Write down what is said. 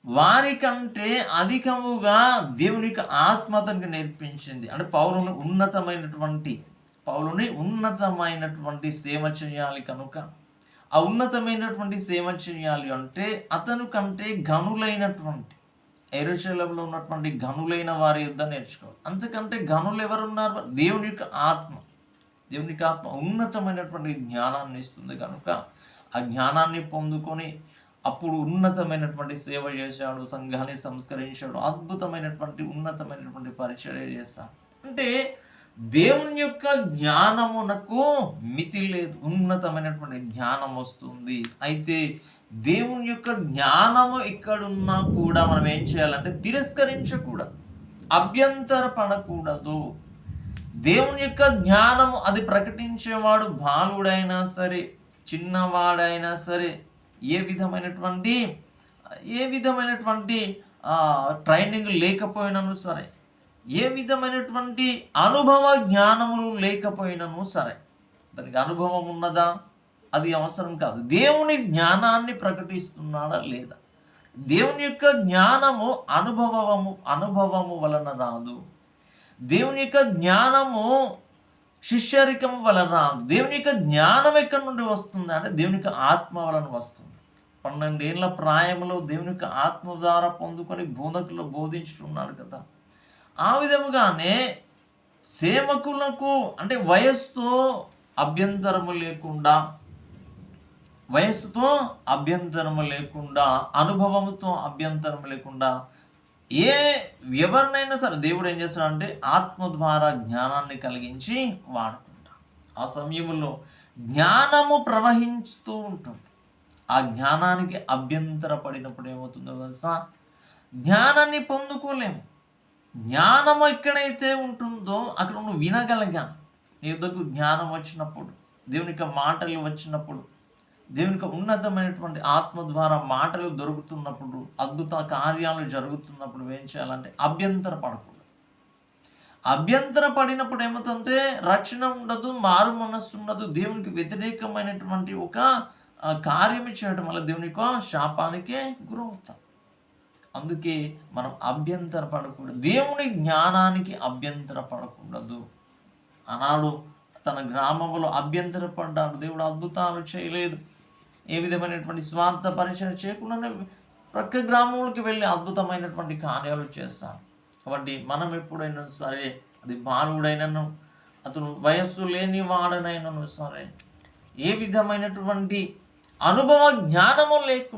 వారికంటే అధికముగా దేవుని యొక్క ఆత్మ అతనికి నేర్పించింది. అంటే పౌలుని ఉన్నతమైనటువంటి సేవ చేయాలి కనుక, ఆ ఉన్నతమైనటువంటి సేవ చేయాలి అంటే అతను కంటే ఘనులైనటువంటి యెరూషలేములో ఉన్నటువంటి ఘనులైన వారి యుద్ధ నేర్చుకోవాలి. అంతకంటే ఘనులు ఎవరున్నారు? దేవుని యొక్క ఆత్మ ఉన్నతమైనటువంటి జ్ఞానాన్ని ఇస్తుంది కనుక ఆ జ్ఞానాన్ని పొందుకొని అప్పుడు ఉన్నతమైనటువంటి సేవ చేశాడు, సంఘాన్ని సంస్కరించాడు, ఉన్నతమైనటువంటి పరిచర్య చేస్తాడు. అంటే దేవుని యొక్క జ్ఞానమునకు మితి లేదు, ఉన్నతమైనటువంటి జ్ఞానం వస్తుంది. అయితే దేవుని యొక్క జ్ఞానము ఎక్కడున్నా కూడా మనం ఏం చేయాలంటే తిరస్కరించకూడదు, అభ్యంతర పడకూడదు. దేవుని యొక్క జ్ఞానము అది ప్రకటించేవాడు బాలుడైనా సరే, చిన్నవాడైనా సరే, ఏ విధమైనటువంటి ట్రైనింగ్ లేకపోయినను సరే, ఏ విధమైనటువంటి అనుభవ జ్ఞానములు లేకపోయినను సరే, దానికి అనుభవం ఉన్నదా అది అవసరం కాదు. దేవుని జ్ఞానాన్ని ప్రకటిస్తున్నాడా లేదా? దేవుని యొక్క జ్ఞానము అనుభవము వలన రాదు. దేవుని యొక్క జ్ఞానము శిష్యరికం వలన రాదు. దేవుని యొక్క జ్ఞానం ఎక్కడి నుండి వస్తుంది అంటే దేవుని యొక్క ఆత్మ వలన వస్తుంది. 12 ఏళ్ల ప్రాయంలో దేవుని యొక్క ఆత్మ ద్వారా పొందుకొని బోధకులు బోధించుతున్నాడు కదా. ఆ విధముగానే సేవకులకు అంటే వయస్సుతో అభ్యంతరము లేకుండా, అనుభవముతో అభ్యంతరము లేకుండా ఎవరినైనా సరే దేవుడు ఏం చేస్తాడంటే ఆత్మ ద్వారా జ్ఞానాన్ని కలిగించి వాడుకుంటాడు. ఆ సమయంలో జ్ఞానము ప్రవహిస్తూ ఉంటుంది. ఆ జ్ఞానానికి అభ్యంతర పడినప్పుడు ఏమవుతుందో తెలుసా? జ్ఞానాన్ని పొందుకోలేము. జ్ఞానము ఎక్కడైతే ఉంటుందో అక్కడ నువ్వు వినగలిగా. నీ వద్దకు జ్ఞానం వచ్చినప్పుడు, దేవుని యొక్క మాటలు వచ్చినప్పుడు, దేవుని యొక్క ఉన్నతమైనటువంటి ఆత్మ ద్వారా మాటలు దొరుకుతున్నప్పుడు, అద్భుత కార్యాలు జరుగుతున్నప్పుడు ఏం చేయాలంటే అభ్యంతర పడకూడదు. అభ్యంతర పడినప్పుడు ఏమవుతుందంటే రక్షణ ఉండదు, మారు మనస్సు ఉండదు, దేవునికి వ్యతిరేకమైనటువంటి ఒక కార్యం చేయడం వల్ల దేవుని యొక్క శాపానికే గురవుతాం. అందుకే మనం అభ్యంతర పడకూడదు, దేవుని జ్ఞానానికి అభ్యంతర పడకూడదు. ఆనాడు తన గ్రామంలో అభ్యంతర పడ్డాడు, దేవుడు అద్భుతాలు చేయలేదు, ఏ విధమైనటువంటి స్వార్థ పరిచయం చేయకుండానే ప్రక్క గ్రామంలోకి వెళ్ళి అద్భుతమైనటువంటి కార్యాలు చేస్తాడు. కాబట్టి మనం ఎప్పుడైనా సరే, అది బాలుడైనను, అతను వయస్సు లేని వాడనైనను సరే, ఏ విధమైనటువంటి అనుభవ జ్ఞానము లేకుండా